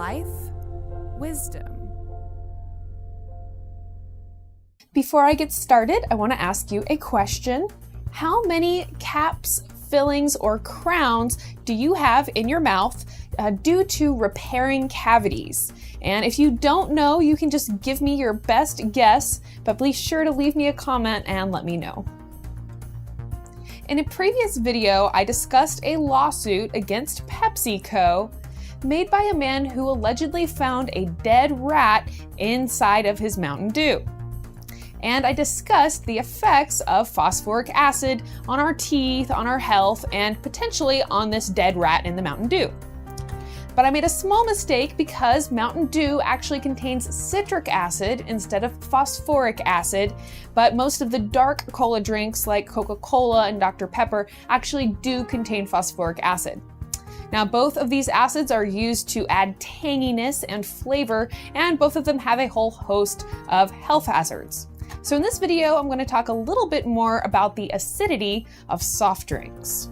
life, wisdom. Before I get started, I want to ask you a question. How many caps, fillings, or crowns do you have in your mouth due to repairing cavities? And if you don't know, you can just give me your best guess, but be sure to leave me a comment and let me know. In a previous video, I discussed a lawsuit against PepsiCo made by a man who allegedly found a dead rat inside of his Mountain Dew. And I discussed the effects of phosphoric acid on our teeth, on our health, and potentially on this dead rat in the Mountain Dew. But I made a small mistake because Mountain Dew actually contains citric acid instead of phosphoric acid, but most of the dark cola drinks like Coca-Cola and Dr. Pepper actually do contain phosphoric acid. Now, both of these acids are used to add tanginess and flavor, and both of them have a whole host of health hazards. So in this video, I'm going to talk a little bit more about the acidity of soft drinks.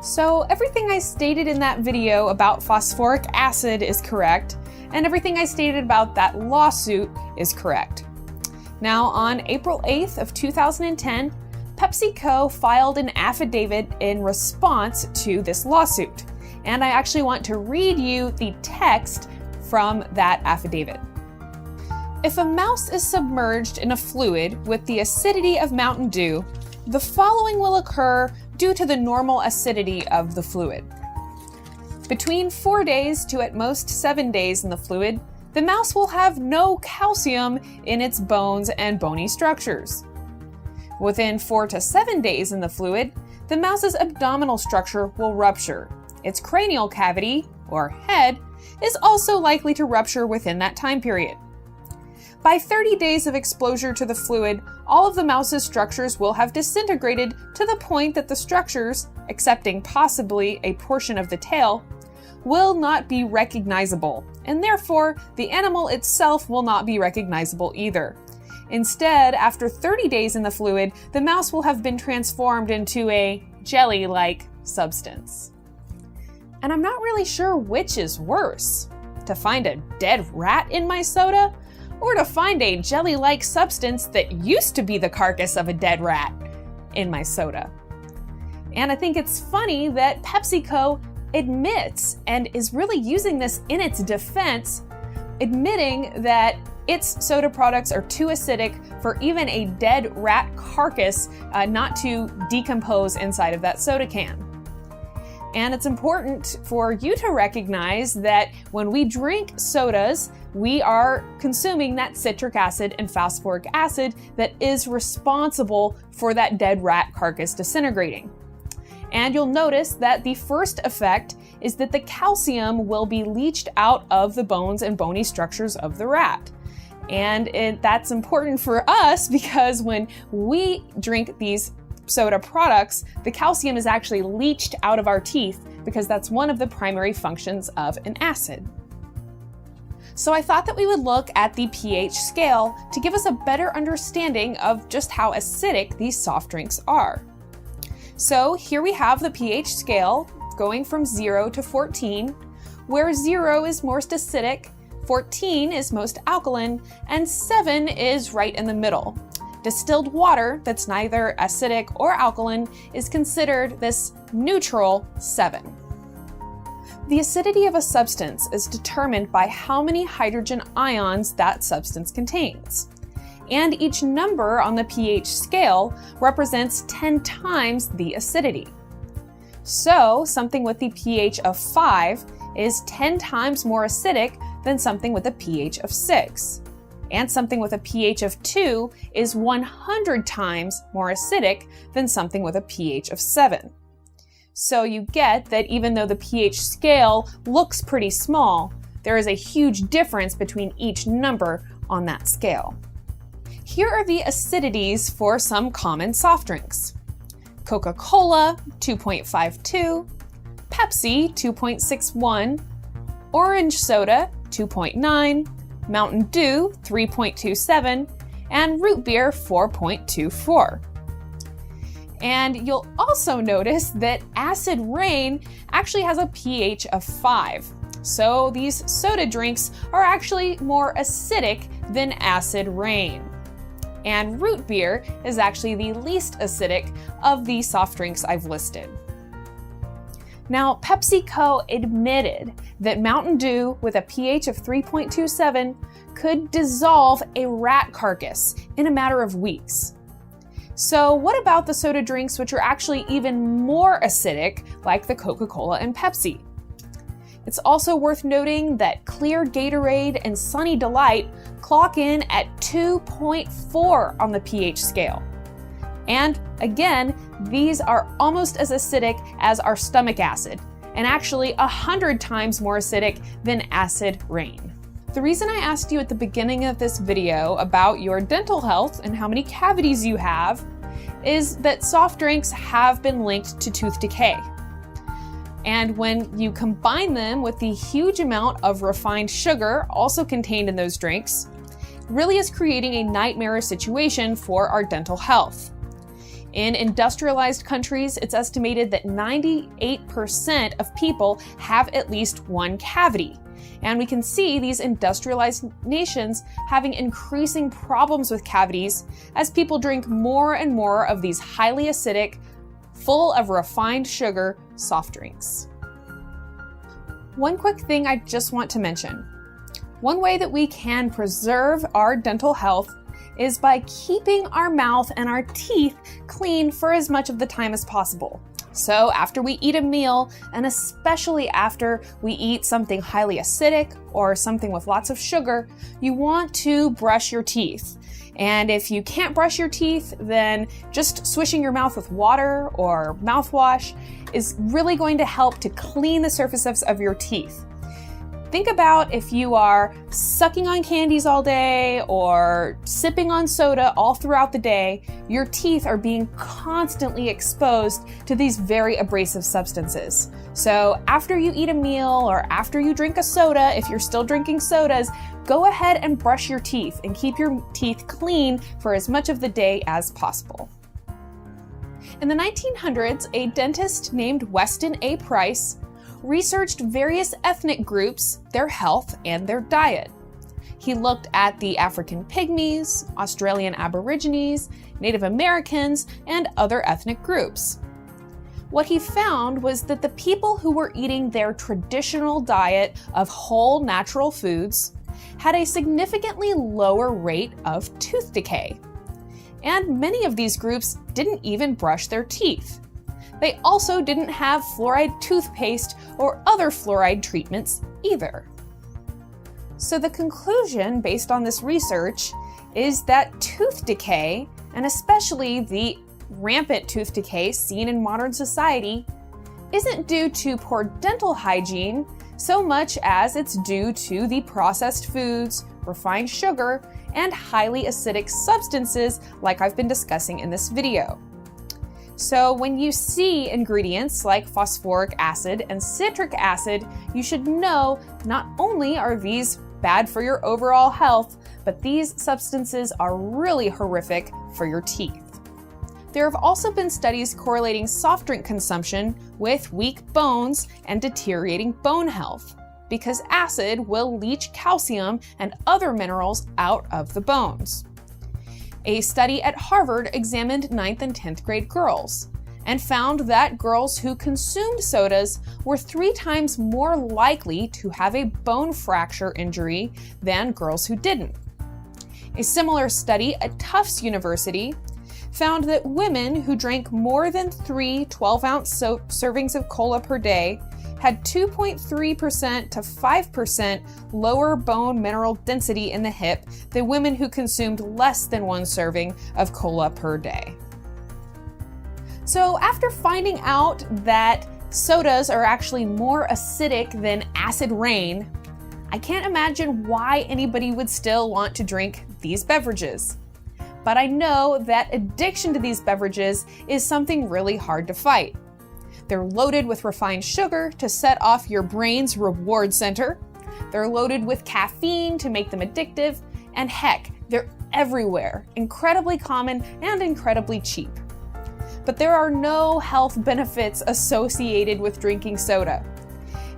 So everything I stated in that video about phosphoric acid is correct, and everything I stated about that lawsuit is correct. Now, on April 8th of 2010, PepsiCo filed an affidavit in response to this lawsuit, and I actually want to read you the text from that affidavit. If a mouse is submerged in a fluid with the acidity of Mountain Dew, the following will occur due to the normal acidity of the fluid. Between 4 days to at most 7 days in the fluid, the mouse will have no calcium in its bones and bony structures. Within 4 to 7 days in the fluid, the mouse's abdominal structure will rupture. Its cranial cavity, or head, is also likely to rupture within that time period. By 30 days of exposure to the fluid, all of the mouse's structures will have disintegrated to the point that the structures, excepting possibly a portion of the tail, will not be recognizable, and therefore the animal itself will not be recognizable either. Instead, after 30 days in the fluid, the mouse will have been transformed into a jelly-like substance. And I'm not really sure which is worse, to find a dead rat in my soda, or to find a jelly-like substance that used to be the carcass of a dead rat in my soda. And I think it's funny that PepsiCo admits and is really using this in its defense, admitting that its soda products are too acidic for even a dead rat carcass not to decompose inside of that soda can. And it's important for you to recognize that when we drink sodas, we are consuming that citric acid and phosphoric acid that is responsible for that dead rat carcass disintegrating. And you'll notice that the first effect is that the calcium will be leached out of the bones and bony structures of the rat. And that's important for us because when we drink these soda products, the calcium is actually leached out of our teeth because that's one of the primary functions of an acid. So I thought that we would look at the pH scale to give us a better understanding of just how acidic these soft drinks are. So here we have the pH scale going from 0 to 14, where 0 is most acidic, 14 is most alkaline, and 7 is right in the middle. Distilled water that's neither acidic or alkaline is considered this neutral 7. The acidity of a substance is determined by how many hydrogen ions that substance contains. And each number on the pH scale represents 10 times the acidity. So, something with the pH of 5 is 10 times more acidic than something with a pH of 6. And something with a pH of 2 is 100 times more acidic than something with a pH of 7. So you get that even though the pH scale looks pretty small, there is a huge difference between each number on that scale. Here are the acidities for some common soft drinks. Coca-Cola, 2.52, Pepsi, 2.61, orange soda, 2.9, Mountain Dew, 3.27, and root beer, 4.24. And you'll also notice that Acid Rain actually has a pH of 5. So these soda drinks are actually more acidic than Acid Rain. And Root Beer is actually the least acidic of the soft drinks I've listed. Now, PepsiCo admitted that Mountain Dew with a pH of 3.27 could dissolve a rat carcass in a matter of weeks. So what about the soda drinks which are actually even more acidic, like the Coca-Cola and Pepsi? It's also worth noting that Clear Gatorade and Sunny Delight clock in at 2.4 on the pH scale. And again, these are almost as acidic as our stomach acid, and actually 100 times more acidic than Acid Rain. The reason I asked you at the beginning of this video about your dental health and how many cavities you have is that soft drinks have been linked to tooth decay. And when you combine them with the huge amount of refined sugar also contained in those drinks, it really is creating a nightmare situation for our dental health. In industrialized countries, it's estimated that 98% of people have at least one cavity. And we can see these industrialized nations having increasing problems with cavities as people drink more and more of these highly acidic, full of refined sugar soft drinks. One quick thing I just want to mention. One way that we can preserve our dental health is by keeping our mouth and our teeth clean for as much of the time as possible. So after we eat a meal, and especially after we eat something highly acidic or something with lots of sugar, you want to brush your teeth. And if you can't brush your teeth, then just swishing your mouth with water or mouthwash is really going to help to clean the surfaces of your teeth. Think about if you are sucking on candies all day or sipping on soda all throughout the day, your teeth are being constantly exposed to these very abrasive substances. So after you eat a meal or after you drink a soda, if you're still drinking sodas, go ahead and brush your teeth and keep your teeth clean for as much of the day as possible. In the 1900s, a dentist named Weston A. Price researched various ethnic groups, their health, and their diet. He looked at the African Pygmies, Australian Aborigines, Native Americans, and other ethnic groups. What he found was that the people who were eating their traditional diet of whole natural foods had a significantly lower rate of tooth decay. And many of these groups didn't even brush their teeth. They also didn't have fluoride toothpaste or other fluoride treatments either. So the conclusion based on this research is that tooth decay, and especially the rampant tooth decay seen in modern society, isn't due to poor dental hygiene so much as it's due to the processed foods, refined sugar, and highly acidic substances like I've been discussing in this video. So when you see ingredients like phosphoric acid and citric acid, you should know not only are these bad for your overall health, but these substances are really horrific for your teeth. There have also been studies correlating soft drink consumption with weak bones and deteriorating bone health, because acid will leach calcium and other minerals out of the bones. A study at Harvard examined 9th and 10th grade girls and found that girls who consumed sodas were 3 times more likely to have a bone fracture injury than girls who didn't. A similar study at Tufts University found that women who drank more than 3 12-ounce servings of cola per day had 2.3% to 5% lower bone mineral density in the hip than women who consumed less than 1 serving of cola per day. So after finding out that sodas are actually more acidic than Acid Rain, I can't imagine why anybody would still want to drink these beverages. But I know that addiction to these beverages is something really hard to fight. They're loaded with refined sugar to set off your brain's reward center. They're loaded with caffeine to make them addictive. And heck, they're everywhere, incredibly common and incredibly cheap. but there are no health benefits associated with drinking soda.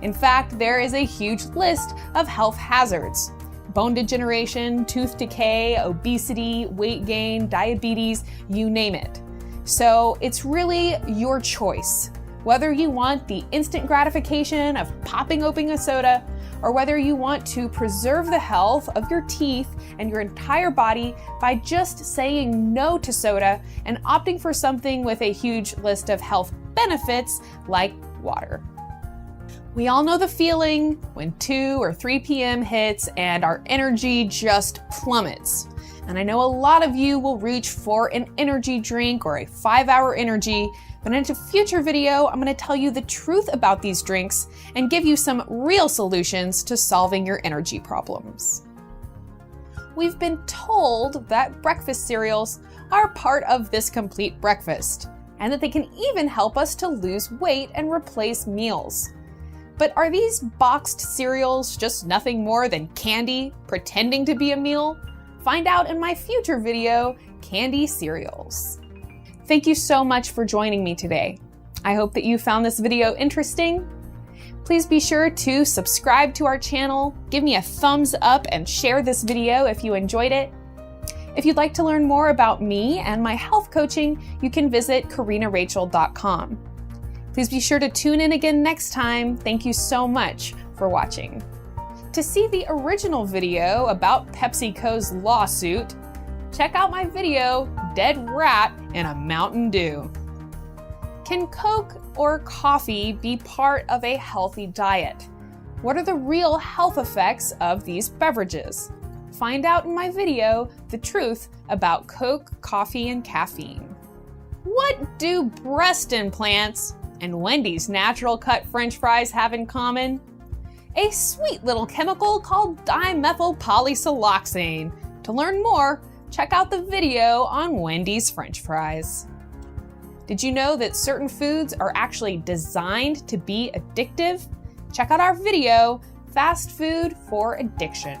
In fact, there is a huge list of health hazards: bone degeneration, tooth decay, obesity, weight gain, diabetes, you name it. So it's really your choice, whether you want the instant gratification of popping open a soda, or whether you want to preserve the health of your teeth and your entire body by just saying no to soda and opting for something with a huge list of health benefits like water. We all know the feeling when 2 or 3 p.m. hits and our energy just plummets. And I know a lot of you will reach for an energy drink or a 5-hour energy, but in a future video, I'm going to tell you the truth about these drinks and give you some real solutions to solving your energy problems. We've been told that breakfast cereals are part of this complete breakfast, and that they can even help us to lose weight and replace meals. But are these boxed cereals just nothing more than candy pretending to be a meal? Find out in my future video, Candy Cereals. Thank you so much for joining me today. I hope that you found this video interesting. Please be sure to subscribe to our channel, give me a thumbs up, and share this video if you enjoyed it. If you'd like to learn more about me and my health coaching, you can visit KarinaRachel.com. Please be sure to tune in again next time. Thank you so much for watching. To see the original video about PepsiCo's lawsuit, check out my video, Dead Rat in a Mountain Dew. Can Coke or coffee be part of a healthy diet? What are the real health effects of these beverages? Find out in my video, The Truth About Coke, Coffee, and Caffeine. What do breast implants and Wendy's natural cut French fries have in common? A sweet little chemical called dimethylpolysiloxane. To learn more, check out the video on Wendy's French fries. Did you know that certain foods are actually designed to be addictive? Check out our video, Fast Food for Addiction.